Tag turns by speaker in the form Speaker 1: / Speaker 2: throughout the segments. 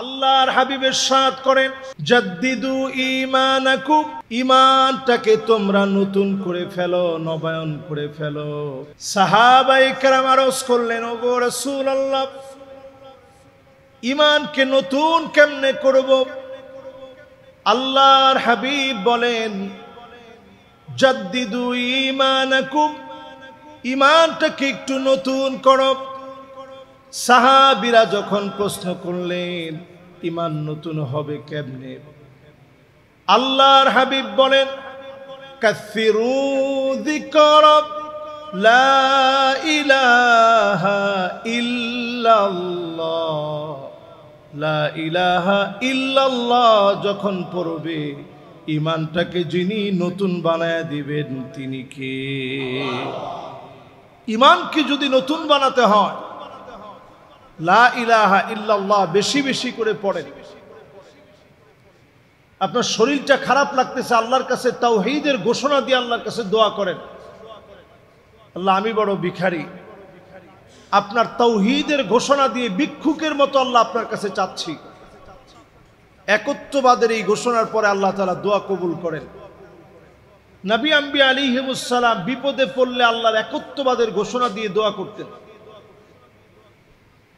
Speaker 1: আল্লাহর হাবিব ইরশাদ করেন, জাদ্দিদু ঈমানাকুম, ঈমানটাকে তোমরা নতুন করে ফেলো, নবায়ন করে ফেলো। সাহাবায়ে কেরাম আরজ করলেন, ওগো রাসূলুল্লাহ, ঈমানকে নতুন কেমনে করব? আল্লাহর হাবিব বলেন, জাদ্দিদু ঈমানাকুম, ঈমানটাকে একটু নতুন করো। সাহাবীরা যখন প্রশ্ন করলেন, ঈমান নতুন হবে কেমনে? আল্লাহর হাবিব বলেন, কাসসিরু যিকরা লা ইলাহা ইল্লাল্লাহ, লা ইলাহা ইল্লাল্লাহ যখন পড়বে, ঈমানটাকে যিনি নতুন বানায় দিবেন তিনি কে? ঈমানকে যদি নতুন বানাতে হয়, লা ইলাহা ইল্লাল্লাহ বেশি বেশি করে পড়েন। আপনার শরীরটা খারাপ লাগতেছে, আল্লাহর কাছে তাওহীদের ঘোষণা দিয়ে আল্লাহর কাছে দোয়া করেন, আল্লাহ আমি বড় ভিখারি। আপনার তাওহীদের ঘোষণা দিয়ে ভিক্ষুকের মতো আল্লাহ আপনার কাছে চাচ্ছি। একত্ববাদের এই ঘোষণার পরে আল্লাহ তাআলা দোয়া কবুল করেন। নবী আম্বিয়া আলাইহিমুস সালাম বিপদে পড়লে আল্লাহর একত্ববাদের ঘোষণা দিয়ে দোয়া করতেন।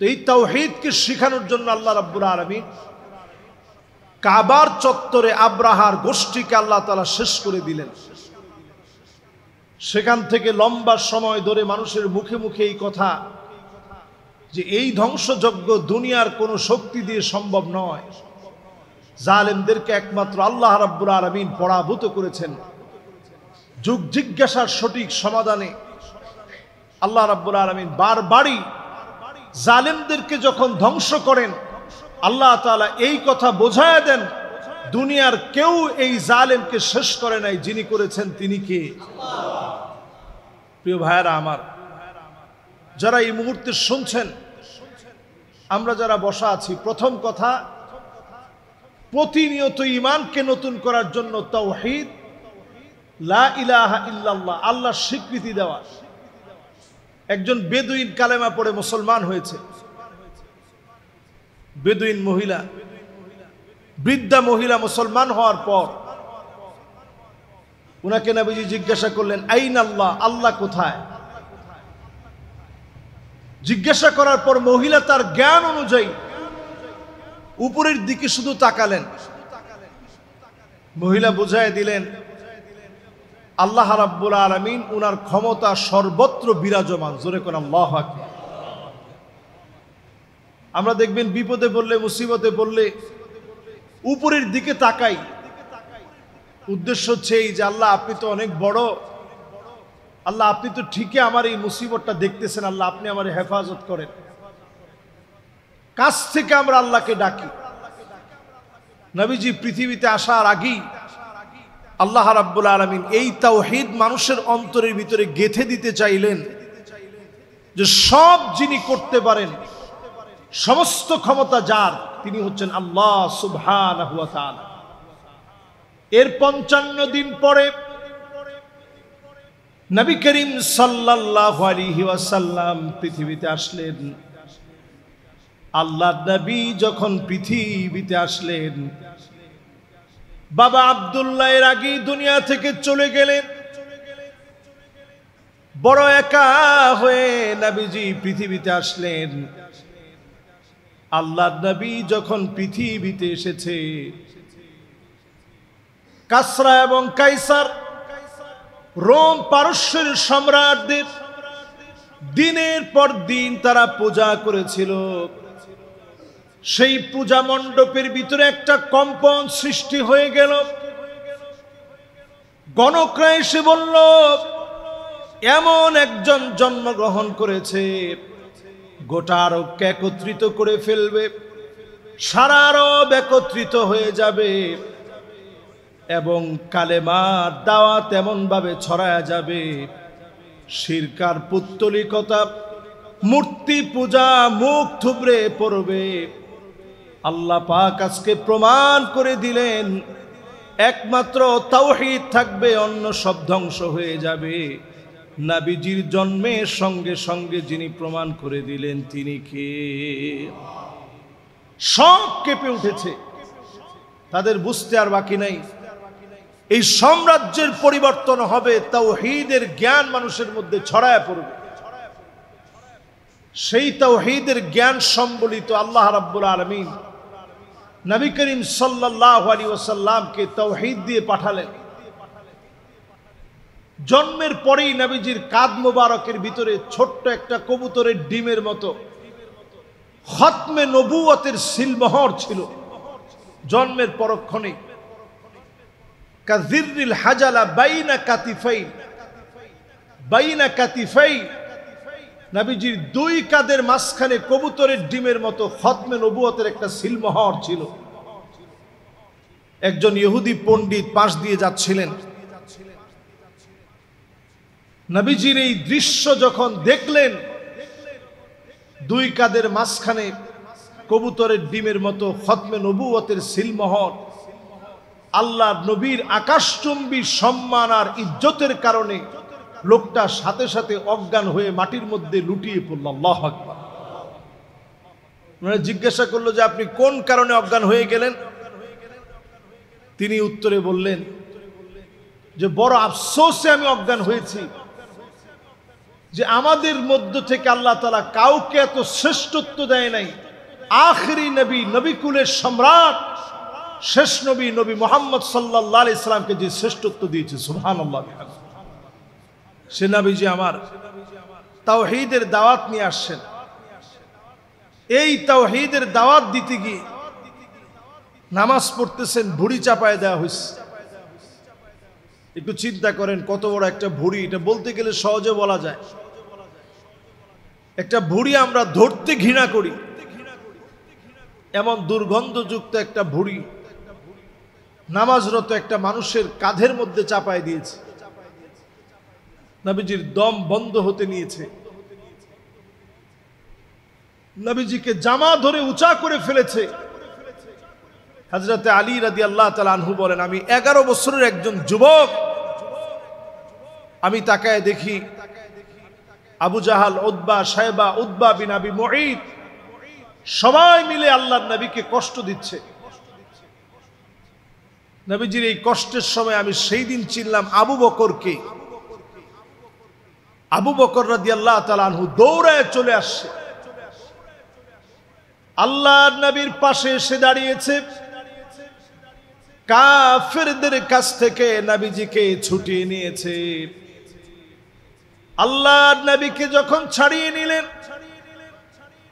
Speaker 1: তো এই তাওহীদকে শেখানোর জন্য আল্লাহ রাব্বুল আলামিন কাবার চত্বরে আব্রাহার গোষ্ঠীকে আল্লাহ তাআলা শেষ করে দিলেন। সেখান থেকে লম্বা সময় ধরে মানুষের মুখে মুখে এই কথা যে এই ধ্বংসযজ্ঞ দুনিয়ার কোনো শক্তি দিয়ে সম্ভব নয়, জালেমদেরকে একমাত্র আল্লাহ রাব্বুল আলামিন পরাভূত করেছেন। যুগ জিজ্ঞাসার সঠিক সমাধানে আল্লাহ রাব্বুল আলামিন বারবারই জালেমদেরকে যখন ধ্বংস করেন, আল্লাহ তাআলা এই কথা বোঝায় দেন, দুনিয়ার কেউ এই জালেমকে শেষ করে নাই, যিনি করেছেন তিনি কে? প্রিয় ভাইয়েরা আমার, যারা এই মুহূর্তে শুনছেন, আমরা যারা বসা আছি, প্রথম কথা, প্রতিনিয়ত ঈমানকে নতুন করার জন্য তাওহীদ, লা ইলাহা ইল্লাল্লাহ, আল্লাহর স্বীকৃতি দেওয়া। একজন বেদুইন কালেমা পড়ে মুসলমান হয়েছে। বেদুইন মহিলা, বৃদ্ধা মহিলা মুসলমান হওয়ার পর উনাকে নবীজি জিজ্ঞাসা করলেন, আইন আল্লাহ, আল্লাহ কোথায়? জিজ্ঞাসা করার পর মহিলা তার জ্ঞান অনুযায়ী উপরের দিকে শুধু তাকালেন। মহিলা বুঝায় দিলেন, আল্লাহ রাব্বুল আলামিন উনার ক্ষমতা সর্বত্র বিরাজমান। জোরে কোন আল্লাহু আকবার। আমরা দেখবেন বিপদে পড়লে, মুসিবতে পড়লে উপরের দিকে তাকাই, উদ্দেশ্য হচ্ছে এই যে আল্লাহ আপনি তো অনেক বড়, আল্লাহ আপনি তো ঠিকই আমার এই মুসিবতটা দেখতেছেন, আল্লাহ আপনি আমার হেফাজত করেন। কাছ থেকে আমরা আল্লাহকে ডাকি। নবীজি পৃথিবীতে আসার আগেই আল্লাহ রাব্বুল আলামিন এই তাওহীদ মানুষের অন্তরের ভিতরে গেঁথে দিতে চাইলেন যে সব যিনি করতে পারেন, সমস্ত ক্ষমতা যার, তিনি হচ্ছেন আল্লাহ সুবহানাহু ওয়া তাআলা। এর 55 দিন পরে নবী করিম সাল্লাল্লাহু আলাইহি ওয়াসাল্লাম পৃথিবীতে আসলেন। আল্লাহর নবী যখন পৃথিবীতে আসলেন, বাবা আব্দুল্লাহ এর আগে দুনিয়া থেকে চলে গেলেন। বড় একা হয়ে নবীজি পৃথিবীতে আসলেন। আল্লাহর নবী যখন পৃথিবীতে এসেছে, কাসরা এবং কাইসার, রোম পারস্যের সম্রাটদের দিনের পর দিন তারা পূজা করেছিল। সেই পূজা মণ্ডপের ভিতরে একটা কম্পন সৃষ্টি হয়ে গেল। গণকরা এসে বলল, এমন একজন জন্মগ্রহণ করেছে, গোটা আরবকে একত্রিত করে ফেলবে, সারা আরব একত্রিত হয়ে যাবে এবং কালেমার দাওয়াত এমন ভাবে ছড়ায়া যাবে, শিরকার পুত্তলিকতা, মূর্তি পূজা মুখ থুবড়ে পড়বে। আল্লাহ পাক আজকে প্রমাণ করে দিলেন, একমাত্র তাওহীদ থাকবে, অন্য সব ধ্বংস হয়ে যাবে। নবীজির জন্মের সঙ্গে সঙ্গে যিনি প্রমাণ করে দিলেন তিনি কে? সব কেঁপে উঠেছে। তাদের বুঝতে আর বাকি নাই এই সাম্রাজ্যের পরিবর্তন হবে, তাওহীদের জ্ঞান মানুষের মধ্যে ছড়ায় পড়বে। সেই তাওহীদের জ্ঞান সম্বলিত আল্লাহ রাব্বুল আলামিন নবী করিম সাল্লাল্লাহু আলাইহি ওয়াসাল্লামকে তাওহীদ দিয়ে পাঠালেন। জন্মের পরেই নবীজির কাঁধ মোবারকের ভিতরে ছোট্ট একটা কবুতরের ডিমের মতো খতমে নবুয়তের সিলমোহর ছিল। জন্মের পরক্ষণে কাযিররিল হাজালা বাইনা কাতিফাই নবীজির দুই কাঁধের মাঝখানে কবুতরের ডিমের মতো খতমে নবুয়তের একটা সিলমোহর ছিল। একজন ইহুদি পণ্ডিত পাশ দিয়ে যাচ্ছিলেন। নবীজির এই দৃশ্য যখন দেখলেন, দুই কাঁধের মাঝখানে কবুতরের ডিমের মতো খতমে নবুয়তের সিলমোহর, আল্লাহ নবীর আকাশচুম্বী সম্মান আর ইজ্জতের কারণে লোকটা সাথে সাথে অজ্ঞান হয়ে মাটির মধ্যে লুটিয়ে পড়ল। আল্লাহু আকবার। জিজ্ঞাসা করলো যে আপনি কোন কারণে অজ্ঞান হয়ে গেলেন? তিনি উত্তরে বললেন যে বড় আফসোসে আমি অজ্ঞান হয়েছি যে আমাদের মধ্য থেকে আল্লাহ তাআলা কাউকে এত শ্রেষ্ঠত্ব দেয় নাই। আখিরি নবী, নবীকুলের সম্রাট, শেষ নবী, নবী মুহাম্মদ সাল্লাল্লাহু আলাইহি সাল্লামকে যে শ্রেষ্ঠত্ব দিয়েছে, সুবহানাল্লাহ। সে নবীজি আমার তাওহীদের দাওয়াত নিয়ে আসছেন। এই তাওহীদের দাওয়াত দিতে গিয়ে নামাজ পড়তেছেন, ভুঁড়ি চাপায় দেওয়া হয়েছে। একটু চিন্তা করেন কত বড় একটা ভুঁড়ি। এটা বলতে গেলে সহজে বলা যায়। একটা ভুঁড়ি আমরা ধরতে ঘৃণা করি, এমন দুর্গন্ধযুক্ত একটা ভুঁড়ি নামাজরত একটা মানুষের কাঁধের মধ্যে চাপায় দিয়েছে। নবীজির দম বন্ধ হতে নিয়েছে। নবীজিকে জামা ধরে উঁচা করে ফেলেছে। হযরতে আলী রাদিয়াল্লাহু তাআলা আনহু বলেন, আমি 11 বছরের একজন যুবক, আমি তাকায় দেখি Abu Jahl, Utba, Shayba, Utba bin Abi Muait সবাই মিলে আল্লাহর নবীকে কষ্ট দিচ্ছে। নবীজির এই কষ্টের সময় আমি সেই দিন চিনলাম আবু বকরকে। আবু বকর রাদিয়াল্লাহু তাআলা আনহু দৌড়ায় চলে আসছে, আল্লাহর নবীর পাশে এসে দাঁড়িয়েছে। কাফেরদের কাছ থেকে নবীজিকে ছুটিয়ে নিয়েছে। আল্লাহর নবীকে যখন ছাড়িয়ে নিলেন,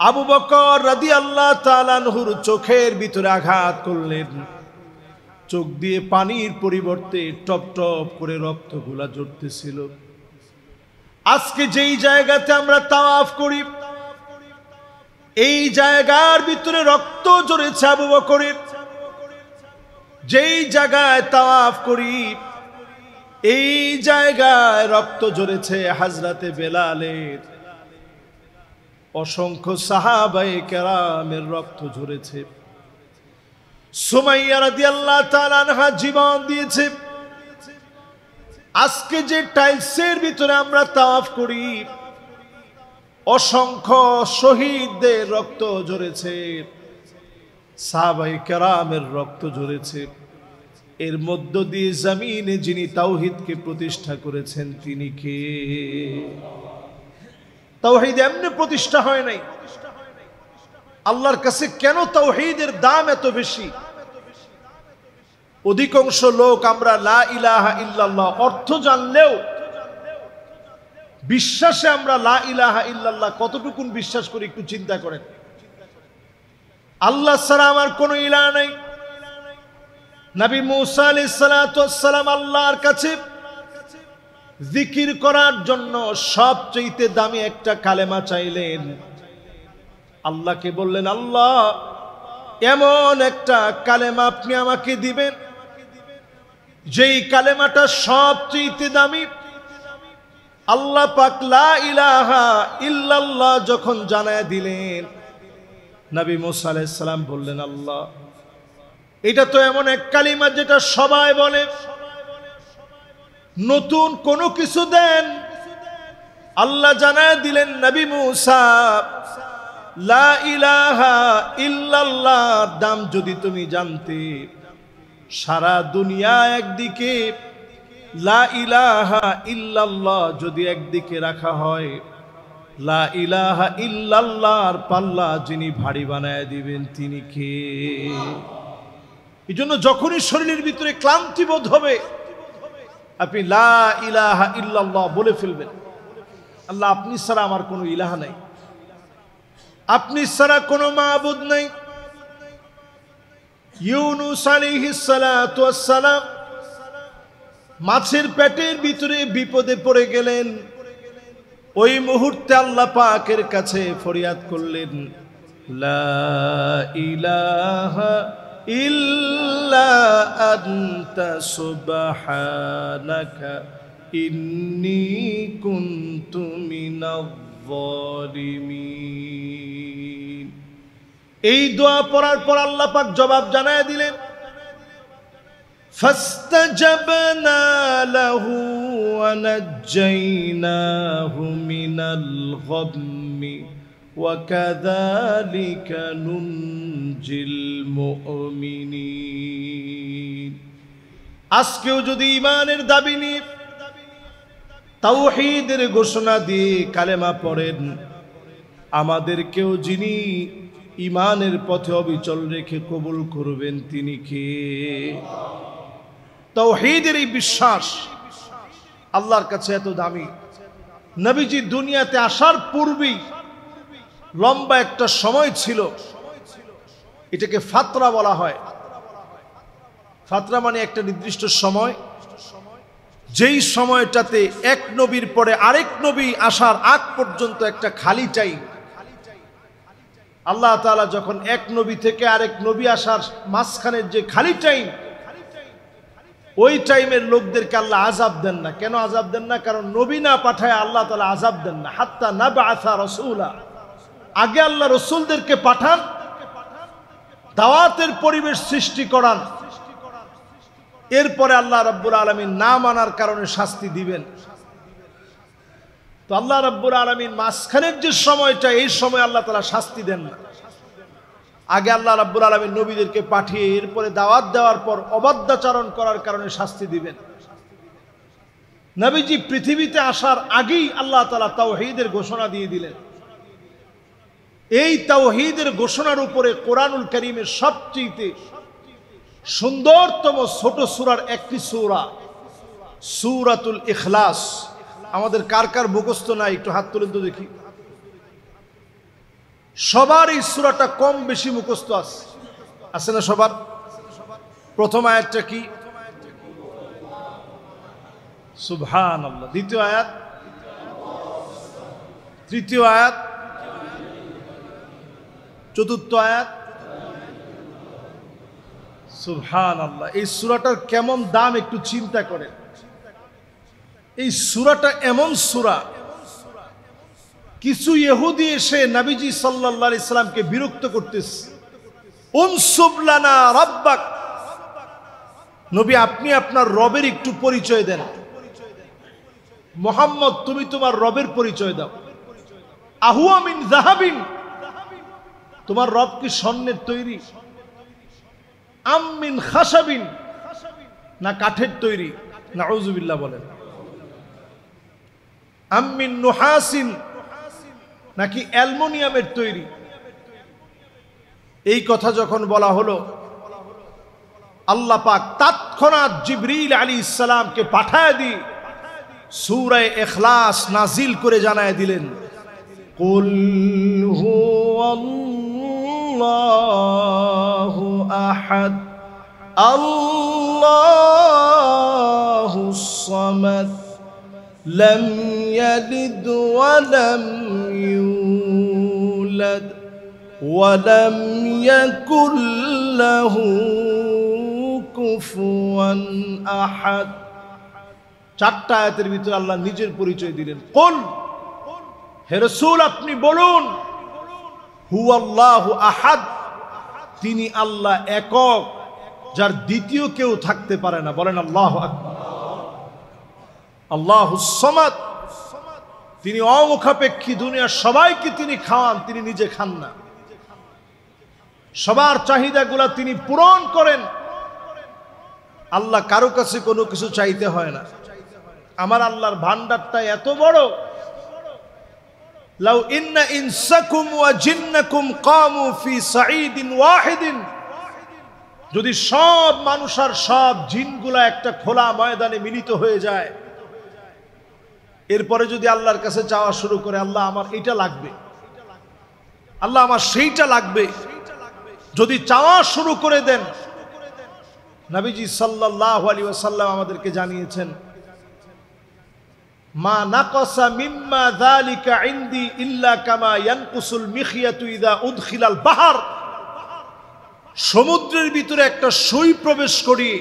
Speaker 1: আবু বকর রাদিয়াল্লাহু তাআলা আনহুর চোখের ভিতরে আঘাত করলেন। চোখ দিয়ে পানির পরিবর্তে টপ টপ করে রক্তগুলা ঝরতেছিল। আজকে যেই জায়গাতে আমরা তাওয়াফ করি, এই জায়গার ভিতরে রক্ত ঝরেছে আবু বকরের। যেই জায়গায় তাওয়াফ করি, এই জায়গায় রক্ত ঝরেছে হযরতে বেলালের। অসংখ্য সাহাবায়ে কেরামের রক্ত ঝরেছে। সুমাইয়া রাদিয়াল্লাহু তাআলা আনহা জীবন দিয়েছে। আজকে যে টাইলসের ভিতরে আমরা তাওয়াফ করি, অসংখ্য শহীদদের রক্ত ঝরেছে, সাহাবায়ে কেরামের রক্ত ঝরেছে। এর মধ্য দিয়ে জমিনে যিনি তাওহীদকে প্রতিষ্ঠা করেছেন তিনি কে? তাওহীদ এমনি প্রতিষ্ঠা হয় নাই। আল্লাহর কাছে কেন তাওহীদের দাম এত বেশি? অধিকাংশ লোক আমরা লা ইলাহা ইল্লাল্লাহ অর্থ জানলেও বিশ্বাসে আমরা লা ইলাহা ইল্লাল্লাহ কতটুকু বিশ্বাস করি একটু চিন্তা করেন। আল্লাহ ছাড়া আমার কোনো ইলাহ নাই। নবী মুসা আলাইহিস সালাতু ওয়াস সালাম আল্লাহর কাছে জিকির করার জন্য সবচেয়ে দামি একটা কালেমা চাইলেন। আল্লাহকে বললেন, আল্লাহ এমন একটা কালেমা আপনি আমাকে দিবেন যেই কালেমাটা সবচেয়ে দামি। আল্লাহ পাক লা ইলাহা ইল্লাল্লাহ যখন জানায় দিলেন, নবী মুসা আলাইহিস সালাম বললেন, আল্লাহ এটা তো এমন এক কালিমা যেটা সবাই বলে, নতুন কোনো কিছু দেন। আল্লাহ জানায় দিলেন, নবী মুসা লা ইলাহা ইল্লাল্লাহর দাম যদি তুমি জানতে, সারা দুনিয়া একদিকে, লা ইলাহা ইল্লাল্লাহ যদি একদিকে রাখা হয়, লা ইলাহা ইল্লাল্লাহর পাল্লা যিনি ভারী বানায় দিবেন তিনি কে? এই জন্য যখনই শরীরের ভিতরে ক্লান্তি বোধ হবে, আপনি লা ইলাহা ইল্লাল্লাহ বলে ফেলবেন। আল্লাহ, আপনি ছাড়া আমার কোনো ইলাহা নাই, আপনি ছাড়া কোনো মাবুদ নাই। ইউনূস আলাইহিস সালাতু ওয়াস সালাম মাছের পেটের ভিতরে বিপদে পড়ে গেলেন। ওই মুহূর্তে আল্লাহ পাকের কাছে ফরিয়াদ করলেন, লা ইলাহা ইল্লা আনতা সুবহানাকা ইন্নী কুনতু মিনাজ জালিমিন। এই দোয়া পড়ার পর আল্লাহ পাক জবাব জানায় দিলেন, ফাস্তাজাবনা লাহু ওয়া নাজ্জাইনাহু মিনাল গাম্মি ওয়া কাযালিকা নুনজিল মুমিনিন। আজকেও যদি ঈমানের দাবি নিয়ে তাওহীদের ঘোষণা দিয়ে কালেমা পড়েন, আমাদেরকেও যিনি ঈমানের পথে অবিচল রেখে কবুল করবেন তিনি কে? তাওহীদের এই বিশ্বাস আল্লাহর কাছে এত দামি। নবীজি দুনিয়াতে আসার পূর্বেই লম্বা একটা সময় ছিল, এটাকে ফাতরা বলা হয়। ফাতরা মানে একটা নির্দিষ্ট সময়, যেই সময়টাতে এক নবীর পরে আরেক নবী আসার আগ পর্যন্ত একটা খালি টাইম। আল্লাহ তাআলা যখন এক নবী থেকে আরেক নবী আসার মাঝখানের যে খালি টাইম, ওই টাইমের লোকদেরকে আল্লাহ আযাব দেন না। কেন আযাব দেন না? কারণ নবী না পাঠায় আল্লাহ তাআলা আযাব দেন না। হাত্তা নাবআসা রাসূলা, আগে আল্লাহ রসুলদেরকে পাঠান, দাওয়াতের পরিবেশ সৃষ্টি করান, এরপরে আল্লাহ রাব্বুল আলামিন না মানার কারণে শাস্তি দিবেন। তো আল্লাহ রাব্বুল আলামিন মাঝখানের যে সময়টা, এই সময় আল্লাহ তাআলা শাস্তি দেন না। আগে আল্লাহ রাব্বুল আলামিন নবীদেরকে পাঠিয়ে এরপরে দাওয়াত দেওয়ার পর অবাধ্যাচরণ করার কারণে শাস্তি দিবেন। নবীজি পৃথিবীতে আসার আগেই আল্লাহ তাআলা তাওহীদের ঘোষণা দিয়ে দিলেন। এই তাওহীদের ঘোষণার উপরে কোরআনুল কারীমের সবচেয়ে সুন্দরতম ছোট সূরার একটি সূরা সূরাতুল ইখলাস। আমাদের কার কার মুখস্থ নাই একটু হাত তুলেন তো দেখি। সবার এই সূরাটা কম বেশি মুখস্থ আছে না সবার? প্রথম আয়াতটা কি? সুবহানাল্লাহ। দ্বিতীয় আয়াত, তৃতীয় আয়াত, চতুর্থ আয়াত। সুবহানাল্লাহ। এই সূরাটার কেমন দাম একটু চিন্তা করেন। এই সূরাটা এমন সূরা, কিছু ইহুদি এসে নবীজি সাল্লাল্লাহু আলাইহি সাল্লামকে বিরক্ত করতেছে। উনসুব লানা রাব্বাক, নবী আপনি আপনার রবের একটু পরিচয় দেন। মুহাম্মদ তুমি তোমার রবের পরিচয় দাও। আহুয়া মিন যাহাবিন, তোমার রব কি স্বর্ণের তৈরি? আম মিন খাশাবিন, না কাঠের তৈরি? নাউযুবিল্লাহ বলেন। আম মিন নুহাসিন, নাকি অ্যালুমিনিয়ামের তৈরি? এই কথা যখন বলা হলো, আল্লাহ পাক তৎক্ষণাৎ জিবরিল আলাইহিস সালামকে পাঠায় দিয়ে সূরা ইখলাস নাজিল করে জানায় দিলেন, কুল হুয়াল্লাহু আহাদ আল্লাহুস সামাদ লাম ইয়ালিদ ওয়া লাম ইউলাদ ওয়া লাম ইয়াকুল লাহু কুফুয়ান আহাদ। চারটা আয়াতের ভিতরে আল্লাহ নিজের পরিচয় দিলেন। কুল, হে রাসূল আপনি বলুন, হুয়াল্লাহু আহাদ, তিনি আল্লাহ একক, যার দ্বিতীয় কেউ থাকতে পারে না। বলেন আল্লাহু আকবার। আল্লাহুস সামাদ, তিনি অমুখাপেক্ষী, দুনিয়ার সবাইকে তিনি খাওয়ান, তিনি নিজে খান না। সবার চাহিদাগুলা তিনি পূরণ করেন। আল্লাহ কারো কাছে কোনো কিছু চাইতে হয় না। আমার আল্লাহর ভান্ডারটা এত বড়, লাউ ইন্না ইনসাকুম ওয়া জিন্নাকুম কামু ফি সাঈদিন ওয়াহিদিন, যদি সব মানুষ আর সব জিনগুলা একটা খোলা ময়দানে মিলিত হয়ে যায়, এরপরে যদি আল্লাহর কাছে চাওয়া শুরু করে, আল্লাহ আমার এটা লাগবে, আল্লাহ আমার সেইটা লাগবে, যদি চাওয়া শুরু করে দেন, নবীজি সাল্লাল্লাহু আলাইহি ওয়াসাল্লাম আমাদেরকে জানিয়েছেন, মা নাকাসা মিম্মা যালিকা ইনদি ইল্লা কামা ইয়ানকুসুল মিখিয়াতু ইযা উদখিলাল বাহর। সমুদ্রের ভিতরে একটা সুই প্রবেশ করিয়ে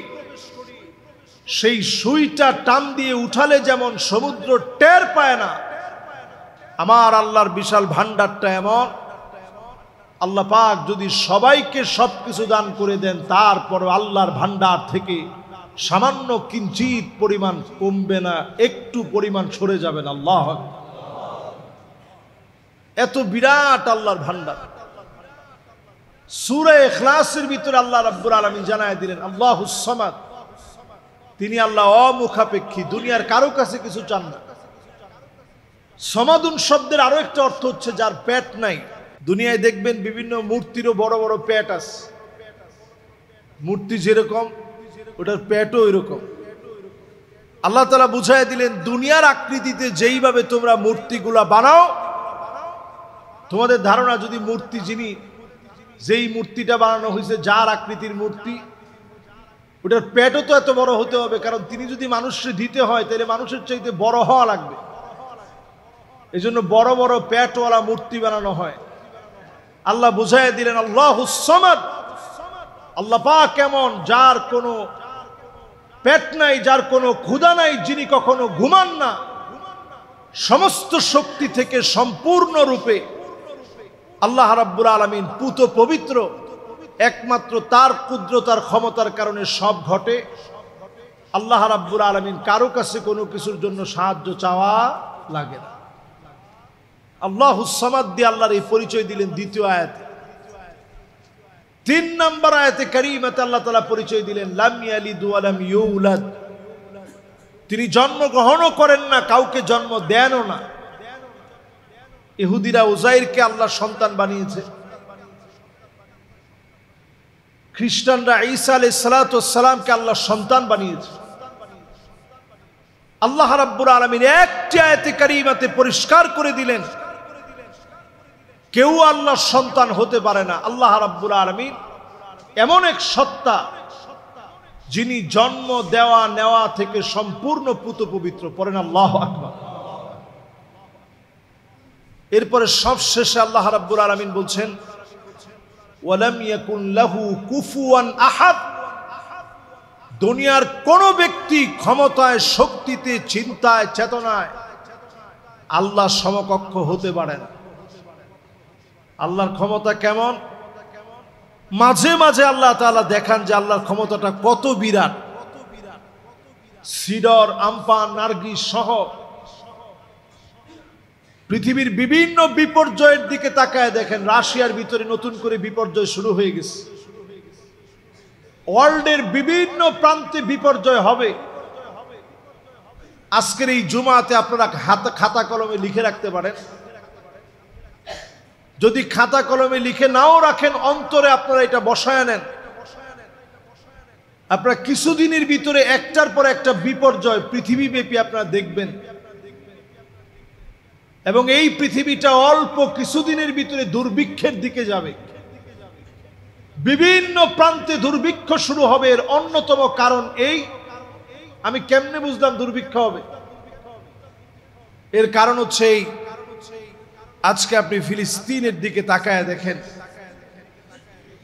Speaker 1: সেই সুইটা টান দিয়ে উঠালে যেমন সমুদ্র টের পায় না, আমার আল্লাহর বিশাল ভান্ডারটা এমন, আল্লাহ পাক যদি সবাইকে সবকিছু দান করে দেন, তারপর আল্লাহর ভান্ডার থেকে সামান্য কিঞ্চিত পরিমাণ কমবে না, একটু পরিমাণ সরে যাবেন। আল্লাহ, এত বিরাট আল্লাহর ভান্ডার। সূরা ইখলাসের ভিতরে আল্লাহ রাব্বুল আলামিন জানায় দিলেন, আল্লাহুস সামাদ, তিনি আল্লাহ অমুখাপেক্ষী, দুনিয়ার কারো কাছে কিছু চান না। সমাদুন শব্দের আরো একটা অর্থ হচ্ছে যার পেট নাই। দুনিয়ায় দেখবেন বিভিন্ন মূর্তিরও বড় বড় পেট আছে, মূর্তি যেরকম ওটার পেটও এরকম। আল্লাহ তাআলা বুঝায় দিলেন, দুনিয়ার আকৃতিতে যেইভাবে তোমরা মূর্তিগুলা বানাও, তোমাদের ধারণা যদি মূর্তি যেই মূর্তিটা বানানো হয়েছে, যার আকৃতির মূর্তি, ওটার পেটও তো এত বড় হতে হবে, কারণ তিনি যদি মানুষকে দিতে হয় তাহলে মানুষের চাইতে বড় হওয়া লাগবে। এই জন্য বড় বড় পেটওয়ালা মূর্তি বানানো হয়। আল্লাহ বুঝাই দিলেন, আল্লাহুস সামাদ, আল্লাহ পাক কেমন, যার কোনো পেট নাই, যার কোনো ক্ষুধা নাই, যিনি কখনো ঘুমান না, সমস্ত শক্তি থেকে সম্পূর্ণরূপে আল্লাহ রাব্বুল আলামিন পুত পবিত্র। একমাত্র তার কুদরতার ক্ষমতার কারণে সব ঘটে। আল্লাহ রাব্বুল আলামিন কারো কাছে কোনো কিছুর জন্য সাহায্য চাওয়া লাগে না। আল্লাহুস সামাদ দিয়ে আল্লাহর এই পরিচয় দিলেন দ্বিতীয় আয়াতে। 3 নম্বর আয়াতে কারীমাতে আল্লাহ তাআলা পরিচয় দিলেন, লাম ইয়ালিদ ওয়া লাম ইউলাদ, তিনি জন্মগ্রহণও করেন না, কাউকে জন্ম দেনও না। ইহুদিরা উজাইরকে আল্লাহ সন্তান বানিয়েছে, খ্রিস্টানরা ঈসা আলাইহিস সালাতু ওয়াস সালামকে আল্লাহ সন্তান বানিয়েছে। আল্লাহ রাব্বুল আলামিন একটি আয়াতে কারীমাতে পরিষ্কার করে দিলেন, কেউ আল্লাহর সন্তান হতে পারে না। আল্লাহ রাব্বুল আলামিন এমন এক সত্তা, যিনি জন্ম দেওয়া নেওয়া থেকে সম্পূর্ণ পুত পবিত্র। পড়েন আল্লাহু আকবার। এরপরে সব শেষে আল্লাহ রাব্বুল আলামিন বলছেন, ওয়ালাম ইয়াকুন লাহু কুফুয়ান আহাদ, দুনিয়ার কোন ব্যক্তি ক্ষমতায়, শক্তিতে, চিন্তায়, চেতনায় আল্লাহ সমকক্ষ হতে পারে না। আল্লাহর ক্ষমতা কেমন, মাঝে মাঝে আল্লাহ তাআলা দেখান যে আল্লাহর ক্ষমতাটা কত বিরাট। সিডর, আমপান, নার্গিস সহ পৃথিবীর বিভিন্ন বিপর্যয়ের দিকে তাকায় দেখেন, রাশিয়ার ভিতরে নতুন করে বিপর্যয় শুরু হয়ে গেছে। ওয়ার্ল্ডের বিভিন্ন প্রান্তে বিপর্যয় হবে। আজকের এই জুমাতে আপনারা খাতা কলমে লিখে রাখতে পারেন। যদি খাতা কলমে লিখে নাও রাখেন, অন্তরে আপনারা এটা বসায় নেন। আপনারা কিছুদিনের ভিতরে একটার পর একটা বিপর্যয় পৃথিবীব্যাপী আপনারা দেখবেন, এবং এই পৃথিবীটা অল্প কিছুদিনের ভিতরে দুর্ভিক্ষের দিকে যাবে। বিভিন্ন প্রান্তে দুর্ভিক্ষ শুরু হবে। এর অন্যতম কারণ এই, আমি কেমনে বুঝলাম দুর্ভিক্ষ হবে? এর কারণ হচ্ছে এই, আজকে আপনি ফিলিস্তিনের দিকে তাকায় দেখেন,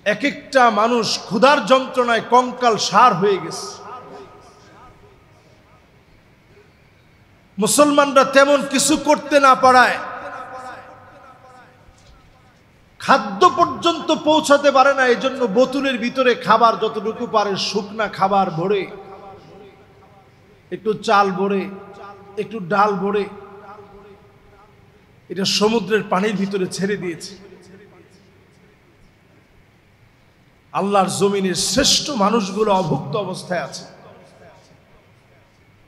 Speaker 1: এক একটা মানুষ ক্ষুধার যন্ত্রণায় কঙ্কাল সার হয়ে গেছে। মুসলমানরা তেমন কিছু করতে না পারায় খাদ্য পর্যন্ত পৌঁছাতে পারে না। এই জন্য বোতলের ভিতরে খাবার যতটুকু পারে, শুকনা খাবার ভরে, একটু চাল ভরে, একটু ডাল ভরে, এটা সমুদ্রের পানির ভিতরে ছেড়ে দিয়েছে। আল্লাহর জমিনের শ্রেষ্ঠ মানুষগুলো অভুক্ত অবস্থায় আছে।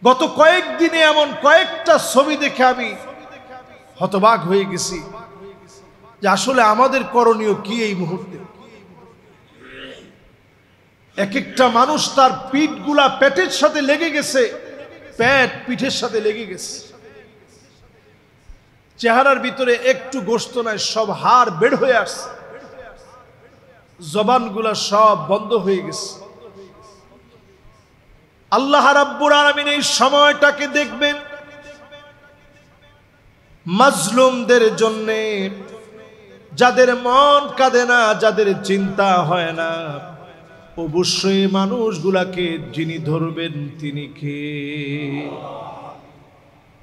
Speaker 1: গত কয়েকদিনে এমন কয়েকটা ছবি দেখে আমি হতবাক হয়ে গেছি যে আসলে আমাদের করণীয় কি এই মুহূর্তে। এক একটা মানুষ তার পিঠগুলা পেটের সাথে লেগে গেছে, পেট পিঠের সাথে লেগে গেছে, চেহারার ভিতরে একটু গোশত নাই, সব হাড় বের হয়ে আসছে, জবানগুলা সব বন্ধ হয়ে গেছে। আল্লাহ রাব্বুল আলামিন এই সময়টাকে দেখবেন মাজলুমদের জন্য, যাদের মন কাঁদে না, যাদের চিন্তা হয় না, অবশ্যই মানুষগুলাকে যিনি ধরবেন তিনি কে?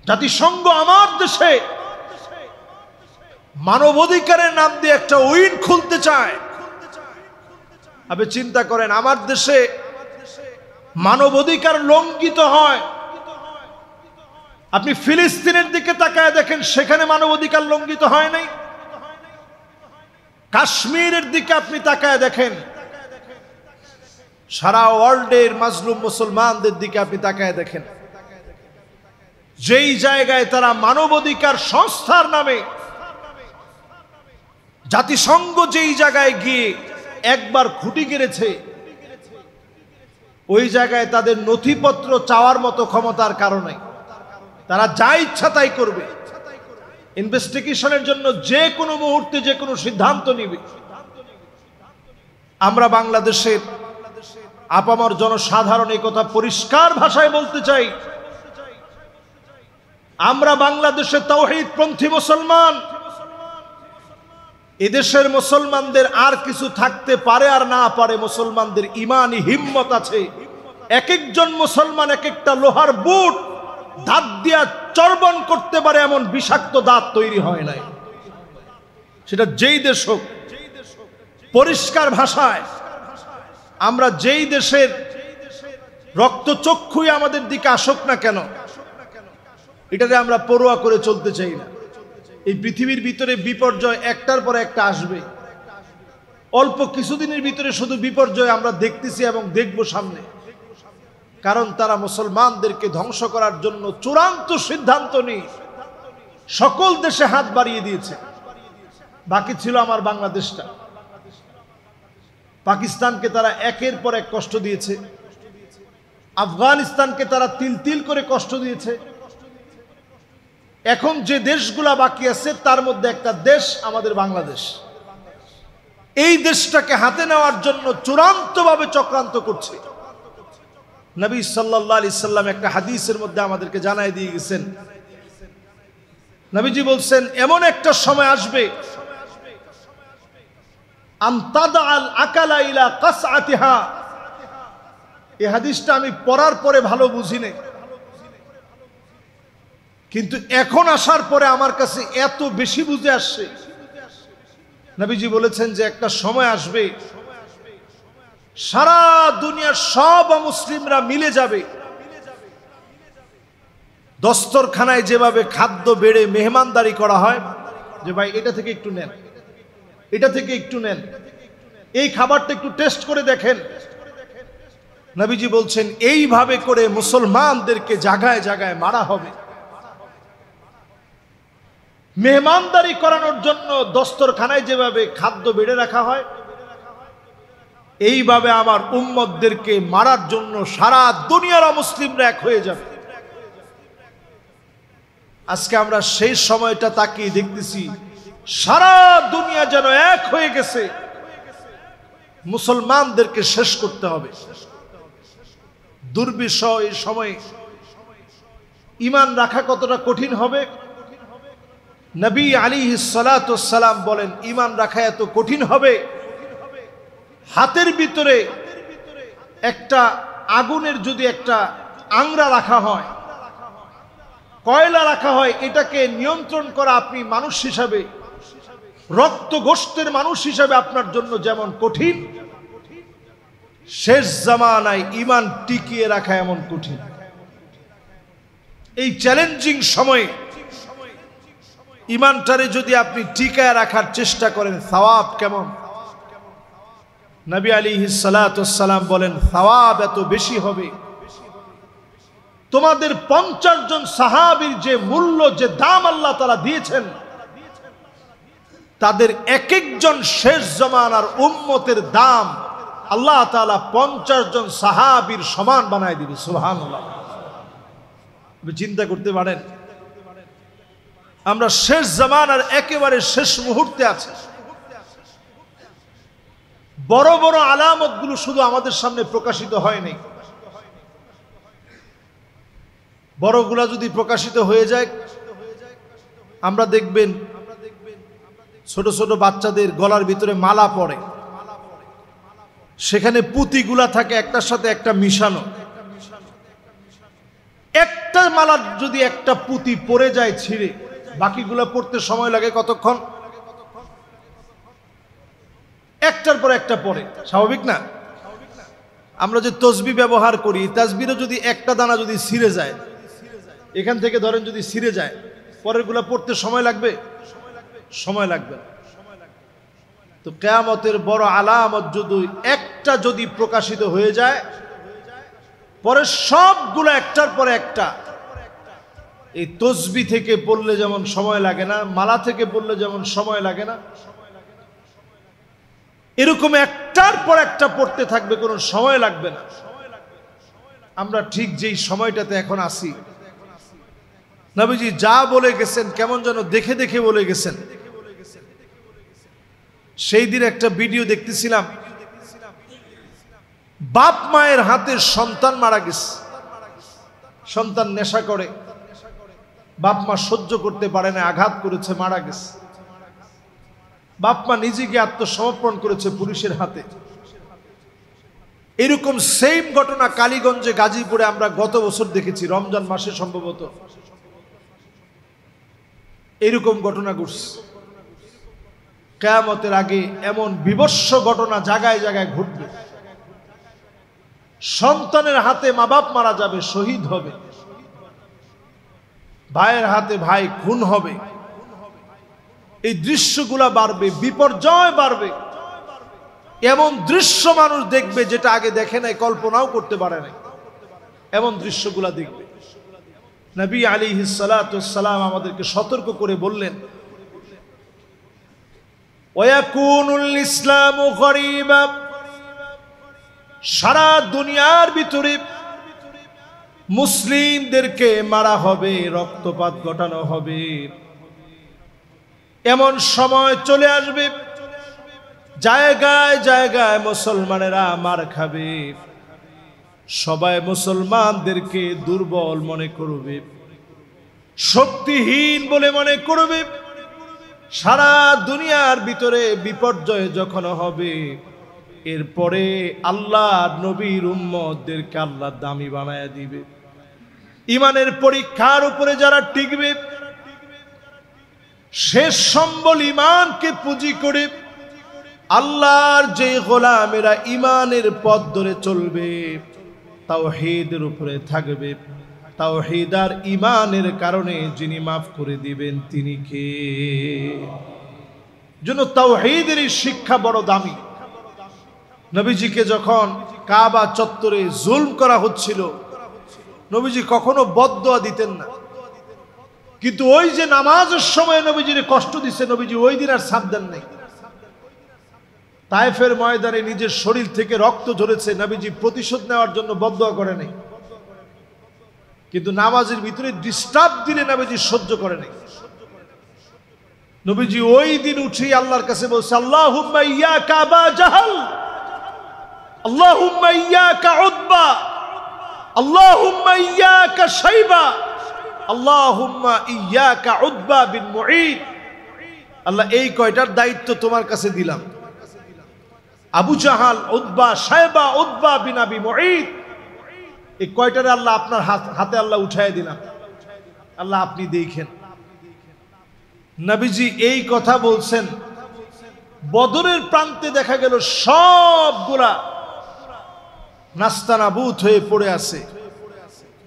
Speaker 1: জাতিসংঘ আমার দেশে মানবাধিকারের নাম দিয়ে একটা উইং খুলতে চায়। আপনি চিন্তা করেন, আমার দেশে মানবাধিকার লঙ্ঘিত হয়। আপনি ফিলিস্তিনের দিকে তাকায় দেখেন, সেখানে মানবাধিকার লঙ্ঘিত হয় নাই। কাশ্মীরের দিকে আপনি তাকায় দেখেন, সারা ওয়ার্ল্ডের মাজলুম মুসলমানদের দিকে আপনি তাকায় দেখেন, যেই জায়গায় তারা মানবাধিকার সংস্থার নামে, জাতিসংঘ যেই জায়গায় গিয়ে একবার খুঁটি গেড়েছে, ওই জায়গায় তাদের নথিপত্র চাওয়ার মতো ক্ষমতার কারণে তারা যা ইচ্ছা তাই করবে। ইনভেস্টিগেশনের জন্য যে কোনো মুহূর্তে যে কোনো সিদ্ধান্ত নিবে। আমরা বাংলাদেশের আপামর জনসাধারণ এই কথা পরিষ্কার ভাষায় বলতে চাই, আমরা বাংলাদেশের তাওহীদপন্থী মুসলমান। এদেশের মুসলমানদের আর কিছু থাকতে পারে আর না পারে, মুসলমানদের ইমানি হিম্মত আছে। এক একজন মুসলমান এক একটা লোহার বুট দাঁত দিয়া চর্বণ করতে পারে, এমন বিষাক্ত দাঁত তৈরি হয় নাই। সেটা যেই দেশ হোক, পরিষ্কার ভাষায় আমরা যেই দেশের রক্তচক্ষুই আমাদের দিকে আসুক না কেন, এটাতে আমরা পরোয়া করে চলতে চাই না। এই পৃথিবীর ভিতরে বিপর্যয় একটার পর একটা আসবে। অল্প কিছুদিনের ভিতরে শুধু বিপর্যয় আমরা দেখতেছি এবং দেখব সামনে। কারণ তারা মুসলমানদেরকে ধ্বংস করার জন্য চূড়ান্ত সিদ্ধান্ত নিয়ে সকল দেশে হাত বাড়িয়ে দিয়েছে। বাকি ছিল আমার বাংলাদেশটা। পাকিস্তানকে তারা একের পর এক কষ্ট দিয়েছে, আফগানিস্তানকে তারা তিল তিল করে কষ্ট দিয়েছে। এখন যে দেশগুলা বাকি আছে তার মধ্যে একটা দেশ আমাদের বাংলাদেশ। এই দেশটাকে হাতে নেওয়ার জন্য চূড়ান্তভাবে চক্রান্ত করছে। নবী সাল্লাল্লাহু আলাইহি সাল্লাম একটা হাদিসের মধ্যে আমাদেরকে জানাই দিয়ে গেছেন, নবীজি বলছেন, এমন একটা সময় আসবে, আনতাদাল আকালা ইলা কাসআতিহা। এই হাদিসটা আমি পড়ার পরে ভালো বুঝিনি, কিন্তু এখন আসার পরে আমার কাছে এত বেশি বুঝে আসছে। নবীজি বলেছেন যে একটা সময় আসবে, সারা দুনিয়ার সব মুসলিমরা মিলে যাবে। দস্তরখানায় যেভাবে খাদ্য বেড়ে মেহমানদারি করা হয়, যে ভাই এটা থেকে একটু নেন, এটা থেকে একটু নেন, এই খাবারটা একটু টেস্ট করে দেখেন। নবীজি বলছেন এইভাবে করে মুসলমানদেরকে জায়গায় জায়গায় মারা হবে। মেহমানদারি করানোর জন্য দস্তরখানায় যেভাবে খাদ্য বেড়ে রাখা হয়, এইভাবে আমার উম্মতদেরকে মারার জন্য সারা দুনিয়ার মুসলিমরা এক হয়ে যাবে। আজকে আমরা সেই সময়টা তাকিয়ে দেখতেছি, সারা দুনিয়া যেন এক হয়ে গেছে, মুসলমানদেরকে শেষ করতে হবে। দুর্বিষহ এই সময়ে ঈমান রাখা কতটা কঠিন হবে। নবী আলাইহিস সালাতু ওয়াস সালাম বলেন, ঈমান রাখা এত কঠিন হবে, হাতের ভিতরে একটা আগুনের যদি একটা আংরা রাখা হয়, কয়লা রাখা হয়, এটাকে নিয়ন্ত্রণ করা আপনি মানুষ হিসাবে, রক্ত গোশতের মানুষ হিসাবে আপনার জন্য যেমন কঠিন, শেষ জামানায় ঈমান টিকিয়ে রাখা এমন কঠিন। এই চ্যালেঞ্জিং সময়ে ইমানটারে যদি আপনি টিকায় রাখার চেষ্টা করেন সওয়াব কেমন। নবী আলাইহিস সালাতু ওয়াস সালাম বলেন সওয়াব এত বেশি হবে, তোমাদের 50 জন সাহাবীর যে মূল্য যে দাম আল্লাহ তাআলা দিয়েছেন, তাদের এক একজন শেষ জামানার উম্মতের দাম আল্লাহ তাআলা 50 জন সাহাবীর সমান বানায় দিবে। সুবহানাল্লাহ। চিন্তা করতে পারেন, আমরা শেষ জামানার একেবারে শেষ মুহূর্তে আছি। বড় বড় আলামতগুলো শুধু আমাদের সামনে প্রকাশিত হয়নি, বড়গুলা যদি প্রকাশিত হয়ে যায়, আমরা দেখবেন ছোট ছোট বাচ্চাদের গলার ভিতরে মালা পড়ে, সেখানে পুঁতিগুলা থাকে একটার সাথে একটা মিশানো। একটা মালার যদি একটা পুঁতি পড়ে যায় ছিঁড়ে, বাকিগুলা পড়তে সময় লাগে কতক্ষণ? একটার পর একটা পড়ে, স্বাভাবিক না? আমরা যে তসবিহ ব্যবহার করি, তাসবিহও যদি একটা দানা যদি ছিঁড়ে যায়, এখান থেকে ধরেন যদি ছিঁড়ে যায়, পরেরগুলা পড়তে সময় লাগবে? সময় লাগবে। তো কিয়ামতের বড় আলামত যদি একটা যদি প্রকাশিত হয়ে যায়, পরে সবগুলো একটার পরে একটা। এই তসবিহ থেকে পড়লে যেমন সময় লাগে না, মালা থেকে পড়লে যেমন সময় লাগে না, এরকম একটার পর একটা পড়তে থাকবে, কোনো সময় লাগবে না। আমরা ঠিক যেই সময়টাতে এখন আছি, নবীজি যা বলে গেছেন কেমন যেন দেখে দেখে বলে গেছেন। সেই দিন একটা ভিডিও দেখতেছিলাম, বাপ মায়ের হাতে সন্তান মারা গেছে। সন্তান নেশা করে, বাপ মা সহ্য করতে পারে না, আঘাত করেছে, মারা গেছে। বাপ মা নিজেকে আত্মসমর্পণ করেছে পুলিশের হাতে। এরকম সেম ঘটনা কালীগঞ্জে, গাজীপুরে আমরা গত বছর দেখেছি, রমজান মাসে সম্ভবত এরকম ঘটনা ঘটছে। কিয়ামতের আগে এমন বিভৎস ঘটনা জায়গায় জায়গায় ঘটবে। সন্তানের হাতে মা বাপ মারা যাবে, শহীদ হবে। ভাইয়ের হাতে ভাই খুন হবে। এই দৃশ্যগুলা বাড়বে, বিপর্যয় বাড়বে। এমন দৃশ্য মানুষ দেখবে যেটা আগে দেখে নাই, কল্পনাও করতে পারে নাই। এমন দৃশ্যগুলা দেখবে। নবী আলাইহিস সালাতু ওয়াস সালাম আমাদেরকে সতর্ক করে বললেন, ওয়ায়াকুনুল ইসলামু গরীবা, সারা দুনিয়ার ভিতরে মুসলিমদেরকে মারা হবে, রক্তপাত ঘটানো হবে। এমন সময় চলে আসবে, জায়গায় জায়গায় মুসলমানেরা মার খাবে। সবাই মুসলমানদেরকে দুর্বল মনে করবে, শক্তিহীন বলে মনে করবে। সারা দুনিয়ার ভিতরে বিপর্যয় যখন হবে, এরপরে আল্লাহ নবীর উম্মতদেরকে আল্লাহ দামি বানায়া দিবে। ইমানের পরীক্ষার উপরে যারা টিকবে, শেষ সম্বল ইমানকে পুঁজি করে আল্লাহর যে গোলামেরা ইমানের পথ ধরে চলবে, তাওহীদের উপরে থাকবে, তাওহীদ আর ইমানের কারণে যিনি মাফ করে দিবেন তিনি কে? জন্য তাওহীদের শিক্ষা বড় দামি। নবীজিকে যখন কাবা চত্বরে জুলম করা হচ্ছিল, নবীজি কখনো বদদুয়া দিতেন না, কিন্তু ওই যে নামাজের সময় নবীজির কষ্ট দিচ্ছে, নবীজি ওই দিন আর সাথ দেন নাই। তায়েফের ময়দানে নিজের শরীর থেকে রক্ত ঝরেছে, নবীজি প্রতিশোধ নেওয়ার জন্য বদদুয়া করে নাই, কিন্তু নামাজের ভিতরে ডিস্টার্ব দিলে নবীজি সহ্য করে নাই। নবীজি ওই দিন উঠে আল্লাহর কাছে বলছে, আল্লাহুম্মা ইয়াকা আবা জাহাল, আল্লাহুম্মা ইয়াকা উতবা, আল্লাহুম্মা ইয়াকা শাইবা, আল্লাহুম্মা ইয়াকা উতবা বিন মুঈদ। আল্লাহ এই কয়টার দায়িত্ব তোমার কাছে দিলাম, Abu Jahl, Utba, শাইবা, Utba bin আবি মুঈদ, এই কয়টারে আল্লাহ আপনার হাতে আল্লাহ উঠায় দিলাম, আল্লাহ আপনি দেখেন। নবীজি এই কথা বলছেন, বদরের প্রান্তে দেখা গেল সবগুলা নাস্তানাবুদ হয়ে পড়ে আছে।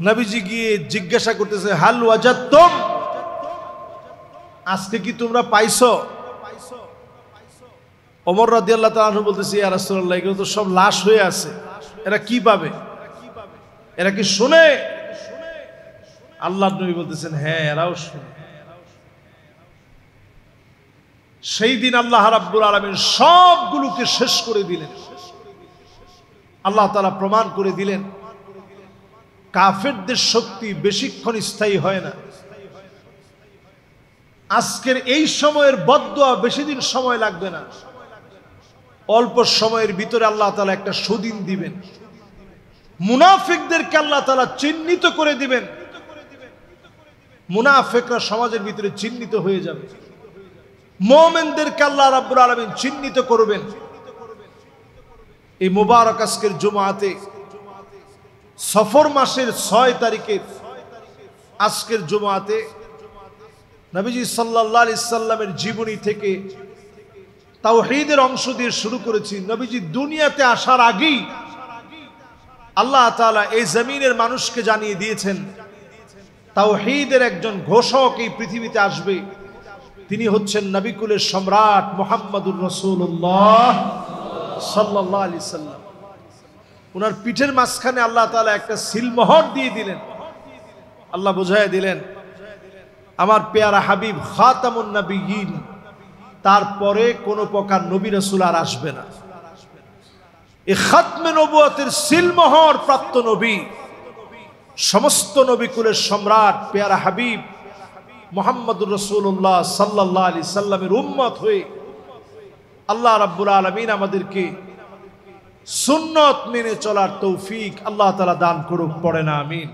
Speaker 1: নবীজি গিয়ে জিজ্ঞাসা করতেছে, হাল ওয়াজাদতুম, আজকে কি তোমরা পাইছো? ওমর রাদিয়াল্লাহু তাআলা আনহু বলতেছে, ইয়া রাসূলুল্লাহ, এগুলো তো সব লাশ হয়ে আছে, এরা কি পাবে? এরা কি শুনে? আল্লাহর নবী বলতেছেন, হ্যাঁ এরাও শুনে। সেই দিন আল্লাহ রাব্বুল আলামিন সবগুলোকে শেষ করে দিলেন। আল্লাহ তাআলা প্রমাণ করে দিলেন কাফেরদের শক্তি বেশিক্ষণ স্থায়ী হয় না। আজকের এই সময়ের বদদুয়া বেশি দিন সময় লাগবে না, অল্প সময়ের ভিতরে আল্লাহ তাআলা একটা সুদিন দিবেন। মুনাফিকদেরকে আল্লাহ তাআলা চিহ্নিত করে দিবেন, মুনাফিকরা সমাজের ভিতরে চিহ্নিত হয়ে যাবে। মুমিনদেরকে আল্লাহ রাব্বুল আলামিন চিহ্নিত করবেন। এই মুবারক আজকের জুমআতে, সফর মাসের 6 তারিখে আজকের জুমআতে নবীজি সাল্লাল্লাহু আলাইহি সাল্লামের জীবনী থেকে তাওহীদের অংশ দিয়ে শুরু করেছি। নবীজি দুনিয়াতে আসার আগেই আল্লাহ তাআলা এই জমিনের মানুষকে জানিয়ে দিয়েছেন তাওহীদের একজন ঘোষক এই পৃথিবীতে আসবে। তিনি হচ্ছেন নবিকুলের সম্রাট মুহাম্মদুর রাসূলুল্লাহ সাল্লাল্লাহু আলাইহি সাল্লাম। ওনার পিঠের মাঝখানে আল্লাহ তাআলা একটা সিলমোহর দিয়ে দিলেন। আল্লাহ বুঝাইয়া দিলেন, আমার পেয়ারা হাবিব খাতামুন নবিয়্যিন, তারপরে কোন প্রকার নবী রাসূল আর আসবে না। এই খাতমে নবুয়তের সিলমোহর প্রাপ্ত নবী, সমস্ত নবিকুলের সম্রাট পেয়ারা হাবিব মুহাম্মদুর রাসূলুল্লাহ সাল্লাল্লাহু আলাইহি সাল্লামের উম্মত হয়ে আল্লাহ রাব্বুল আলামিন আমাদেরকে সুন্নত মেনে চলার তৌফিক আল্লাহ তাআলা দান করুক। পড়েন আমিন।